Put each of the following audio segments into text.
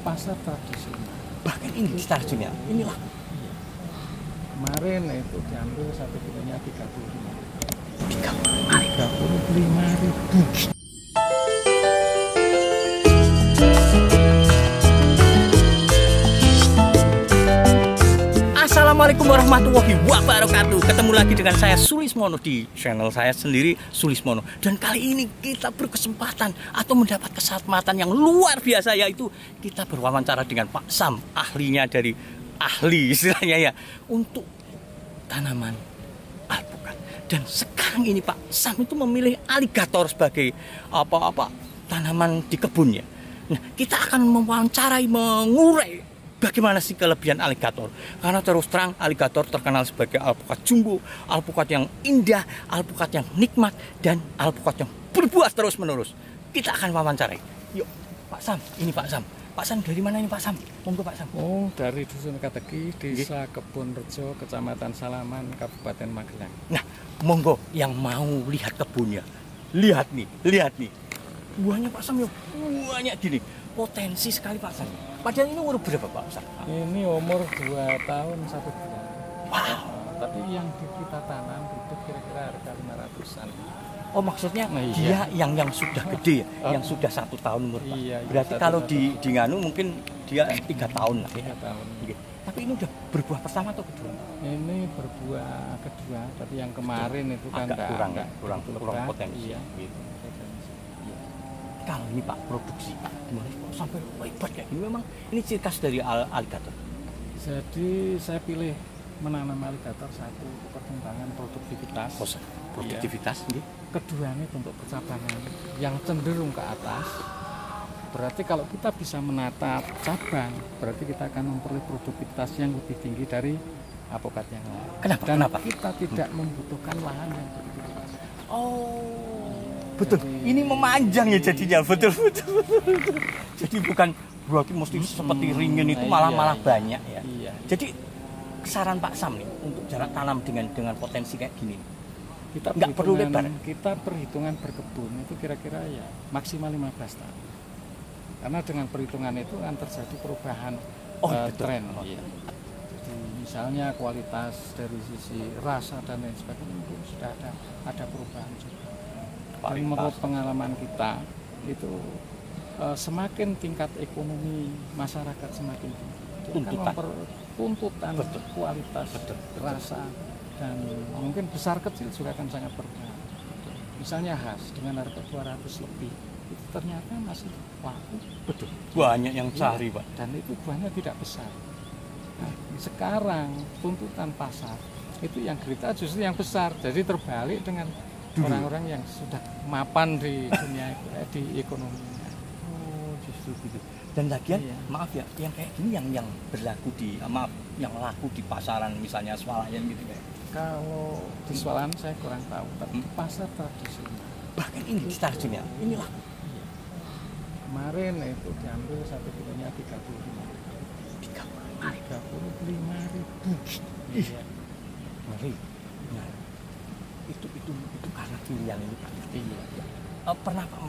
pasar tradisional. Bahkan ini di stasiunnya. Inilah. Iya. Kemarin itu diambil 1 kilonya 35.000. Assalamualaikum warahmatullahi wabarakatuh. Ketemu lagi dengan saya Sulismono di channel saya sendiri Sulismono. Dan kali ini kita berkesempatan atau mendapat kesempatan yang luar biasa, yaitu kita berwawancara dengan Pak Sam, ahlinya dari ahli istilahnya ya, untuk tanaman alpukat. Dan sekarang ini Pak Sam itu memilih aligator sebagai tanaman di kebunnya. Nah, kita akan mewawancarai, mengurai bagaimana sih kelebihan aligator? Karena terus terang aligator terkenal sebagai alpukat jumbo, alpukat yang indah, alpukat yang nikmat, dan alpukat yang berbuah terus menerus. Kita akan wawancarai. Yuk, Pak Sam, ini Pak Sam. Pak Sam dari mana ini Pak Sam? Monggo Pak Sam. Oh, dari Dusun Kategi, Desa Kebun Rejo, Kecamatan Salaman, Kabupaten Magelang. Nah, monggo yang mau lihat kebunnya. Lihat nih. Buahnya Pak Sam yuk, banyak gini. Potensi sekali Pak Sam. Padahal ini umur berapa Pak Sam? Ini umur 2 tahun 1 bulan. Wow. Tapi yang kita tanam itu kira-kira harga 500-an. Oh, maksudnya nah, dia yang sudah gede ya, yang sudah 1 tahun umur Pak. Iya, berarti kalau di Nganu mungkin dia 3 tahun lah ya. 3 tahun. Oke. Tapi ini udah berbuah pertama atau kedua? Ini berbuah kedua, tapi yang kemarin itu kan agak kurang potensi. Iya. Gitu. Kalau ini Pak produksi Pak, gimana kok sampai hebat kayak gini? Memang ini ciri khas dari aligator. Jadi saya pilih menanam aligator, satu perkembangan produktivitas. Produktivitas, iya. Kedua ini bentuk kecabangan yang cenderung ke atas. Berarti kalau kita bisa menata cabang, berarti kita akan memperoleh produktivitas yang lebih tinggi dari alpukat yang lain. Kenapa? Kita tidak membutuhkan lahan yang begitu luas. Oh. Betul, ini memanjang ya jadinya, betul. Jadi bukan berarti mesti seperti ringin itu malah banyak ya. Iya. Jadi saran Pak Sam nih untuk jarak tanam dengan potensi kayak gini. Kita nggak perlu lebar. Kita perhitungan berkebun itu kira-kira ya maksimal 15 tahun. Karena dengan perhitungan itu akan terjadi perubahan tren. Iya. Jadi misalnya kualitas dari sisi rasa dan lain sebagainya itu sudah ada perubahan juga. Dan menurut pengalaman kita itu semakin tingkat ekonomi masyarakat semakin tinggi, tuntutan kualitas, rasa, dan mungkin besar kecil juga akan sangat berpengaruh. Misalnya khas dengan harga 200 lebih itu ternyata masih laku. Betul. Banyak yang cari Pak. Dan itu buahnya tidak besar. Nah, sekarang tuntutan pasar itu yang gerita justru yang besar. Jadi terbalik dengan orang-orang yang sudah mapan di dunia di ekonomi. Oh, justru gitu. Dan lagian, maaf ya, yang kayak gini yang berlaku yang laku di pasaran misalnya swalayan gitu ya. Kalau di swalayan saya kurang tahu, tapi di pasar tradisional. Bahkan ini di stasiunnya. Inilah. Iya. Kemarin itu diambil 1 kilonya 35.000. Iya. Ngeri. Nah, itu karena pilihan ini Pak. Iya. Pernah Pak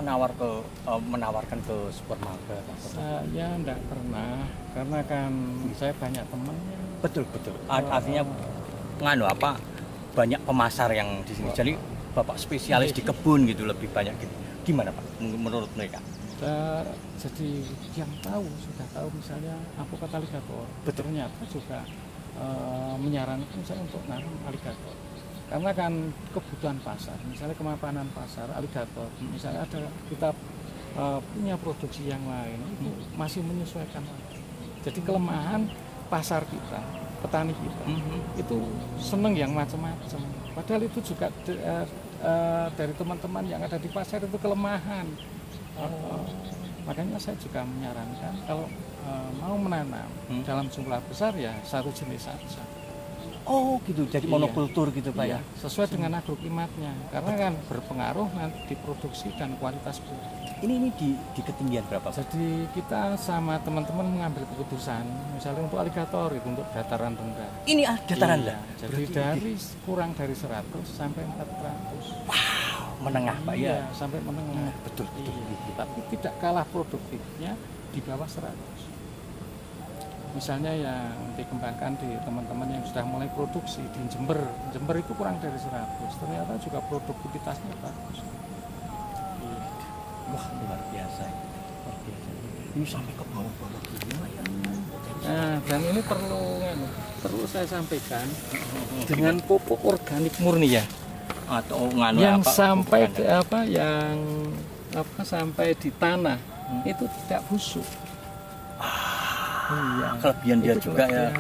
menawarkan ke supermarket? Saya enggak pernah, karena kan saya banyak teman. Betul. Artinya banyak pemasar yang di sini. Jadi Bapak spesialis di kebun gitu, lebih banyak gitu. Gimana Pak menurut mereka? Jadi yang sudah tahu misalnya alpukat aligator, ternyata juga menyarankan saya untuk nanam aligator. Karena kan kebutuhan pasar, misalnya kemapanan pasar aligator, misalnya kita punya produksi yang lain itu masih menyesuaikan. Jadi kelemahan pasar kita, petani kita itu seneng yang macam-macam. Padahal itu juga dari teman-teman yang ada di pasar itu kelemahan. Makanya saya juga menyarankan kalau mau menanam dalam jumlah besar ya satu jenis saja. Oh gitu, jadi monokultur gitu Pak ya? Sesuai dengan agroklimatnya, karena kan berpengaruh nanti di produksi dan kualitas buah. Ini di ketinggian berapa Pak? Jadi kita sama teman-teman mengambil keputusan, misalnya untuk aligator itu untuk dataran rendah. Ini dataran rendah? Jadi dari kurang dari 100 sampai 400. Wow, menengah Pak ya? Sampai menengah. Betul. Tapi tidak kalah produktifnya di bawah 100. misalnya yang dikembangkan di teman-teman yang sudah mulai produksi di Jember itu kurang dari 100, ternyata juga produktivitasnya bagus. Wah, luar biasa. Ini sampai ke bawah-bawah ya. Nah, dan ini perlu saya sampaikan dengan pupuk organik murni ya, atau yang sampai sampai di tanah itu tidak busuk. Iya, kelebihan dia juga ya.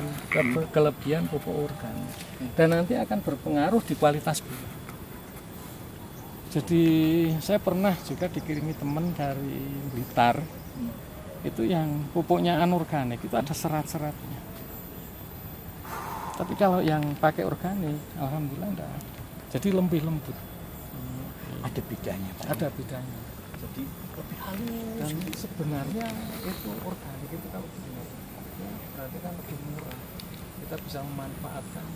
Kelebihan pupuk organik. Dan nanti akan berpengaruh di kualitas buah. Jadi saya pernah juga dikirimi teman dari Blitar, itu yang pupuknya anorganik itu ada serat-seratnya. Tapi kalau yang pakai organik, alhamdulillah enggak ada. Jadi lebih lembut. Ada bedanya, Pak. Ada bedanya. Jadi lebih halus. Dan sebenarnya itu organik itu kalau benar, ya, berarti kan lebih murah. Kita bisa memanfaatkan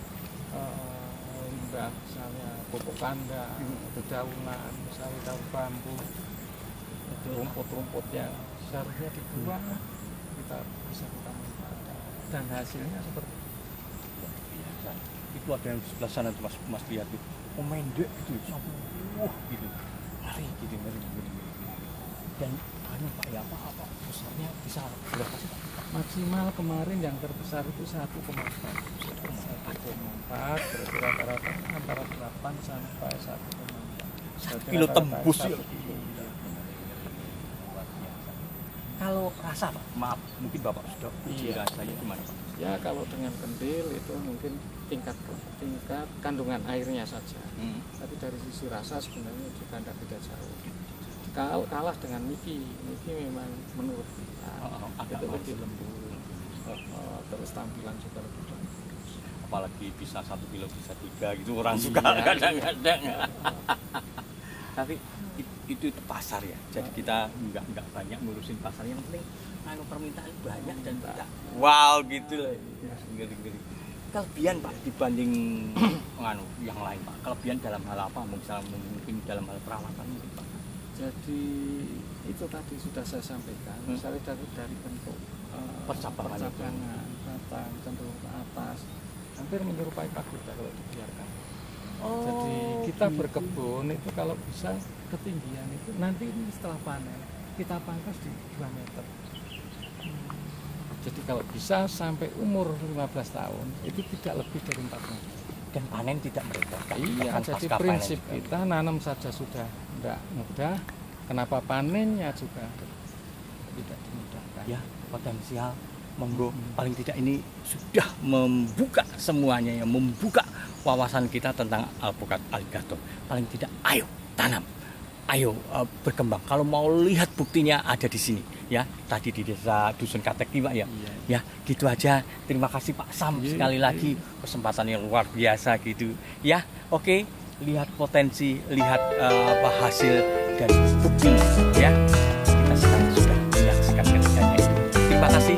limbah, misalnya pupuk kandang, dedaunan, misalnya daun bambu, rumput-rumput yang seharusnya dibuang, kita bisa manfaatkan. Dan hasilnya seperti biasa. Itu ada yang di sebelah sana tuh Mas lihat itu. Mendek gitu, sampai gitu. Ngeri. Dan Pak ya apa besarnya bisa berapa sih Pak? Maksimal kemarin yang terbesar itu 1,4, berarti rata-rata antara 8 sampai 1,4 kilo tembus ya. Kalau rasa Pak, maaf mungkin Bapak sudah uji rasanya gimana Pak? Ya kalau dengan kendil itu mungkin tingkat kandungan airnya saja, tapi dari sisi rasa sebenarnya juga tidak beda jauh. Kalah dengan Miki memang menurut kita itu lebih lembut, terus tampilan juga lebih bagus. Apalagi bisa 1 kilo bisa 3 gitu orang suka kadang-kadang. Tapi itu pasar ya, jadi kita nggak banyak ngurusin pasar, yang penting permintaan banyak dan kita wow gitu lah. Ngeri. Kelebihan Pak dibanding yang lain Pak, kelebihan dalam hal apa? Mungkin dalam hal perawatan mungkin Pak. Jadi itu tadi sudah saya sampaikan, misalnya dari bentuk percabangan batang cenderung ke atas, hampir menyerupai pagoda kalau dibiarkan. Jadi kita berkebun itu kalau bisa ketinggian itu nanti ini setelah panen kita pangkas di 2 meter. Jadi kalau bisa sampai umur 15 tahun itu tidak lebih dari 4 meter. Dan panen tidak merepotkan. Iya, jadi prinsip kita nanam saja sudah tidak mudah, kenapa panennya juga tidak dimudahkan. Ya, potensial monggo paling tidak ini sudah membuka semuanya ya, membuka wawasan kita tentang alpukat alligator. Paling tidak ayo tanam, ayo berkembang. Kalau mau lihat buktinya ada di sini ya, tadi di desa Dusun Kateki Pak ya. Ya, gitu aja. Terima kasih Pak Sam sekali lagi, kesempatan yang luar biasa gitu. Ya, oke, lihat potensi, lihat hasil dan bukti ya. Kita sekarang sudah menyaksikan kerjanya. Terima kasih.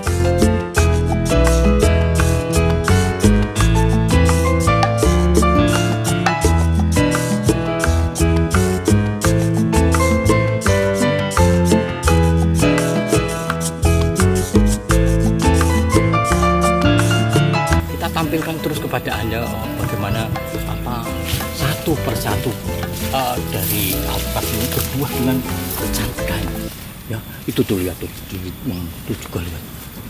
Tampilkan terus kepada Anda bagaimana satu persatu dari alpukat ini berbuah dengan kecantikan. Ya, itu tuh lihat tuh, itu juga lihat.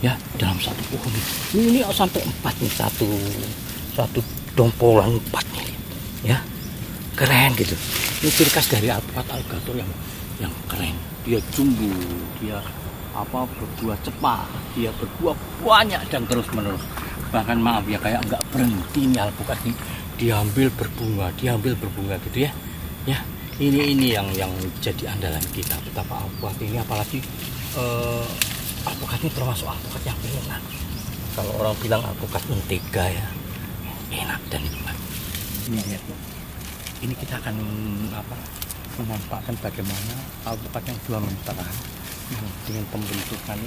Ya, dalam satu pohon ini sampai 4 nih, satu dompolan 4 nih. Ya, keren gitu. Ini ciri khas dari alpukat alligator yang keren. Dia jumbo, dia berbuah cepat, dia berbuah banyak dan terus menerus. Bahkan maaf ya, kayak nggak berhenti nih alpukat ini, diambil berbunga gitu ya. Ya, ini yang jadi andalan kita. Betapa alpukat ini, apalagi alpukat ini termasuk alpukat yang enak. Kalau orang bilang alpukat mentega ya, enak dan nikmat. Ini lihat, ini kita akan memanfaatkan bagaimana alpukat yang 2 meteran dengan pembentukan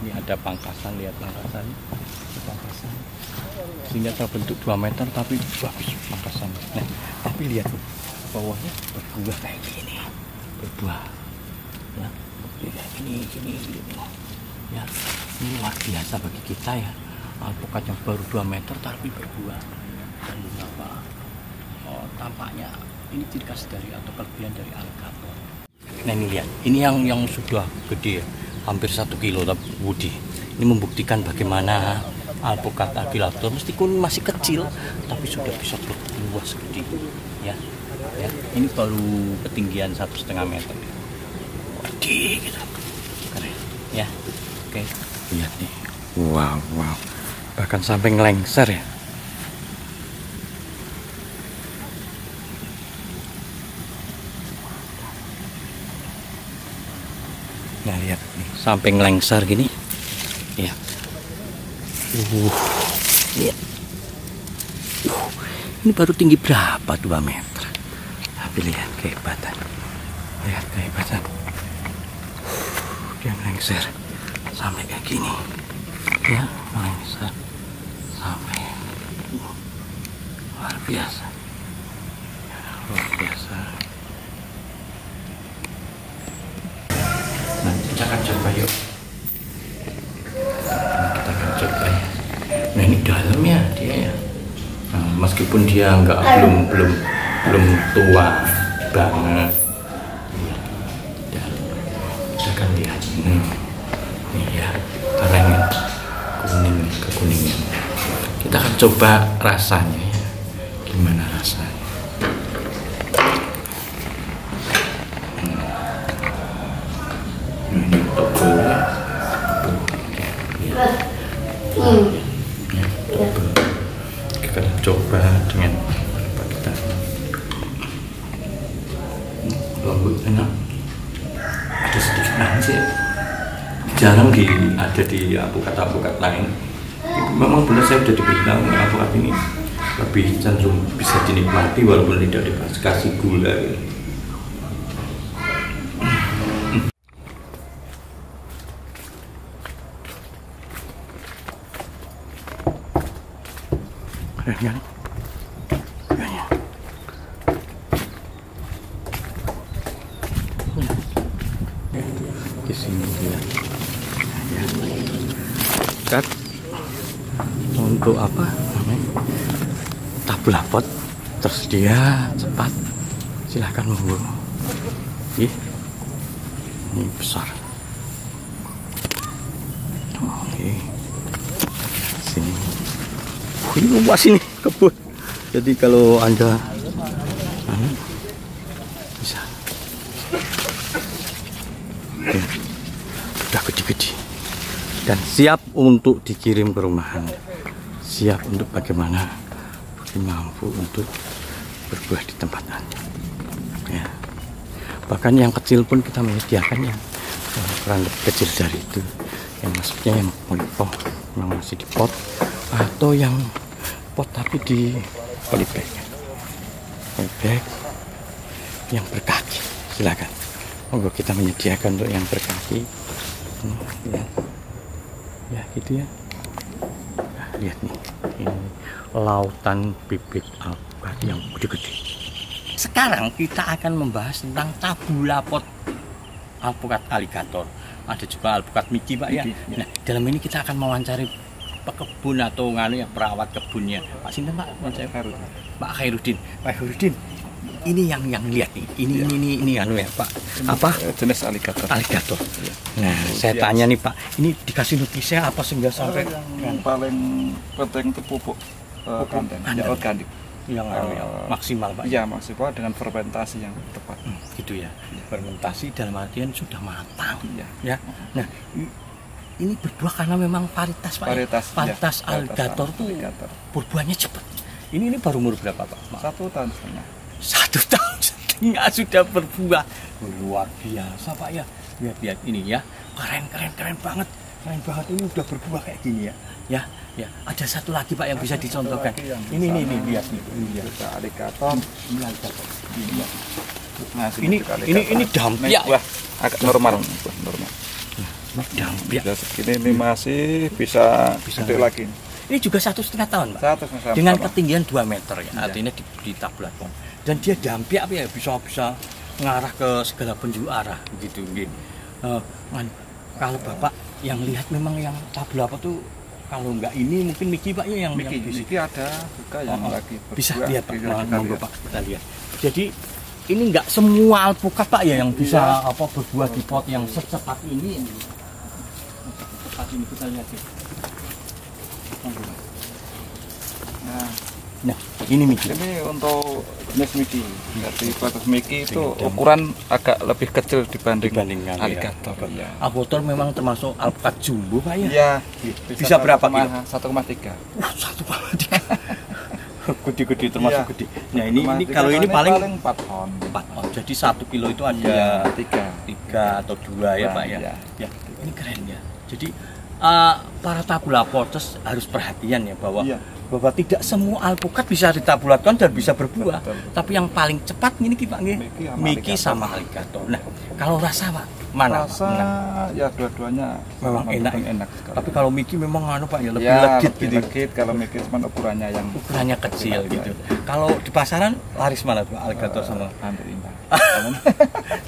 ini ada pangkasan, lihat pangkasan sehingga terbentuk 2 meter tapi bagus pangkasan. Nah, tapi lihat bawahnya berbuah kayak gini, berbuah ya, ini ya, ini luar biasa bagi kita ya. alpukat yang baru 2 meter tapi berbuah. Dan beberapa tampaknya ini ciri khas dari atau kelebihan dari alligator. Nah ini lihat, ini yang sudah gede ya, hampir 1 kilo tapi Budi. Ini membuktikan bagaimana alpukat alligator meskipun masih kecil tapi sudah bisa berbuah segede ya. Ya, ini baru ketinggian 1,5 meter. Waduh, gitu. Keren ya. Oke, lihat nih. Wow, bahkan sampai ngelengser ya. Nah lihat nih, sampai ngelengser gini ya. Lihat. Ini baru tinggi berapa, 2 meter. Tapi lihat kehebatan. Lihat kehebatan. Dia ngelengser sampai kayak gini. Ya, ngelengser sampai luar biasa. Luar biasa. Nanti kita akan coba yuk. Kita akan coba ya. Nah ini dalamnya dia ya. Nah, meskipun dia belum tua banget. Kita akan lihat ini ya, karena kekuningan. Kita akan coba rasanya ya. Gimana rasanya? Ini tebelnya. Kita coba dengan apa kita lembut, enak, ada sedikit manis ya, jarang ada di alpukat lain. Memang benar saya sudah dibilang alpukat ini lebih cenderung bisa dinikmati walaupun tidak dikasih gula gitu. Keren kan? Kayaknya. Di sini dia. Ya. Cut. Untuk apa namanya? Tabulapot tersedia cepat. Silahkan monggo. Ini besar. Oke. Sini. Ini luas ini kebun. Jadi kalau Anda bisa. Udah gede-gede dan siap untuk dikirim ke rumahan. Siap untuk bagaimana mampu untuk berbuah di tempat Anda. Ya. Bahkan yang kecil pun kita menyediakan yang ukuran lebih kecil dari itu. Yang maksudnya yang polipot, yang masih di pot atau yang pot tapi di polybag yang berkaki. Silakan, monggo kita menyediakan untuk yang berkaki. Ya gitu ya. Nah, lihat nih, ini lautan bibit alpukat yang gede-gede. Sekarang kita akan membahas tentang tabulapot alpukat alligator. Ada juga alpukat Mickey, Pak ya. Nah, dalam ini kita akan mewawancari pekebun atau yang perawat kebunnya. Pak Sinten, Pak? Pak Khairuddin. Pak Khairuddin, ini yang lihat nih. Ini ya, Pak. Apa? Jenis alligator. Alligator. Nah, saya tanya nih, Pak. Ini dikasih nutrisinya apa sehingga sampai yang paling penting itu pupuk kandang. Ya, organik. Yang maksimal, Pak. Iya, maksimal dengan fermentasi yang tepat. Gitu ya. Fermentasi dalam artian sudah matang. Iya. Ya. Nah, ini berbuah karena memang varietas, Pak. Varietas ya, alligator tuh berbuahnya cepat. Ini baru umur berapa, Pak? 1 tahun setengah. 1 tahun setengah sudah berbuah. Luar biasa, Pak ya. Lihat ini ya. Keren banget. Keren banget, ini udah berbuah kayak gini ya. Ya. Ada satu lagi, Pak, yang bisa dicontohkan. Ini lihat nih. Alligator. Ini alligator. Nah, ini dampia. Wah, agak normal. Dampia. Ini masih bisa gede lagi. Ini juga 1,5 tahun, Pak. 1,5 dengan ketinggian 2 meter ya. Artinya di tabulapot. Dan dia dampia apa ya, bisa mengarah ke segala penjuru arah gitu. Kalau Bapak yang lihat memang yang tabulapot tuh kalau nggak ini mungkin Miki Pak ya yang Miki ada juga yang lagi bisa berbuah. lihat Pak, Kita monggo lihat. Pak kita lihat. Jadi ini nggak semua alpukat Pak ya yang bisa apa berbuah di pot yang secepat ini. Secepat ini kita lihat ya. Monggo, Pak. Nah, ini Miki. Ini untuk jenis Miki. Jadi batas Miki itu ukuran agak lebih kecil dibandingkan alligator. Ya. Alligator memang termasuk alpukat jumbo Pak ya? Iya. Bisa berapa kilo? 1,3. 1,3. Gede-gede termasuk Iya. gede. Nah ini kalau ini paling 4 ton. 4 ton. Jadi 1 kilo itu ada Iya, 3 atau 2 ya Pak ya. Iya. Ya, ini keren ya. Jadi para tabulaporters harus perhatian ya bahwa tidak semua alpukat bisa ditabulatkan dan bisa berbuah. Betul. Tapi yang paling cepat ini Pak nggih, Miki sama alligator. Nah, kalau rasa Pak, mana? Rasa Pak? ya dua-duanya Memang enak sekali. Tapi kalau Miki memang Pak ya lebih ya, legit lebih gitu. legit kalau Miki cuma ukurannya yang Ukurannya kecil gitu. Kalau di pasaran laris mana Pak alligator sama? hampir imbang.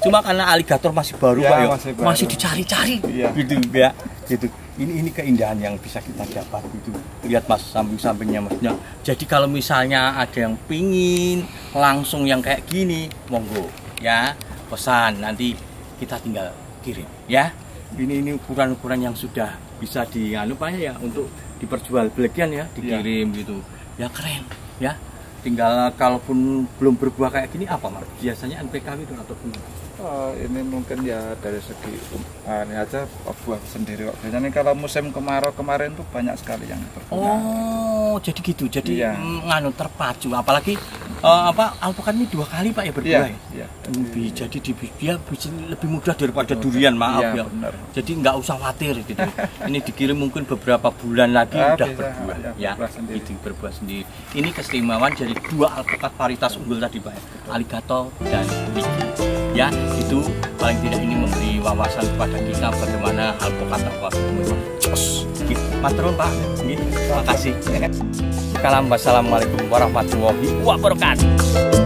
Cuma karena alligator masih baru Ya, Pak ya, masih baru. masih dicari-cari Iya. gitu ya. Gitu. Ini keindahan yang bisa kita dapat gitu. Lihat Mas samping-sampingnya Masnya. Jadi kalau misalnya ada yang pingin langsung yang kayak gini, monggo ya, pesan nanti kita tinggal kirim ya. Ini ukuran-ukuran yang sudah bisa dianu Pak ya untuk diperjualbelikan ya, dikirim gitu. Ya keren ya. Tinggal kalaupun belum berbuah kayak gini apa Mas? Biasanya NPKW itu atau gimana? Ini mungkin ya dari segi ini aja buah sendiri. Biasanya kalau musim kemarau kemarin tuh banyak sekali yang berbuah. Oh, jadi gitu. Jadi Iya. nganu terpacu. Apalagi alpukat ini 2 kali Pak ya berbuah. Iya, iya. Jadi dia bisa lebih mudah daripada durian, maaf Iya, ya. benar. Jadi nggak usah khawatir gitu. Ini dikirim mungkin beberapa bulan lagi udah bisa, berbuah ya. berbuah sendiri. Itu berbuah sendiri. Ini keistimewaan dari 2 alpukat varietas unggul tadi Pak ya. Alligator dan Miki. Ya, itu paling tidak ini memberi wawasan kepada kita bagaimana alpukat memang jos. Gitu. Matur Pak. Terima kasih. Wassalamualaikum warahmatullahi wabarakatuh.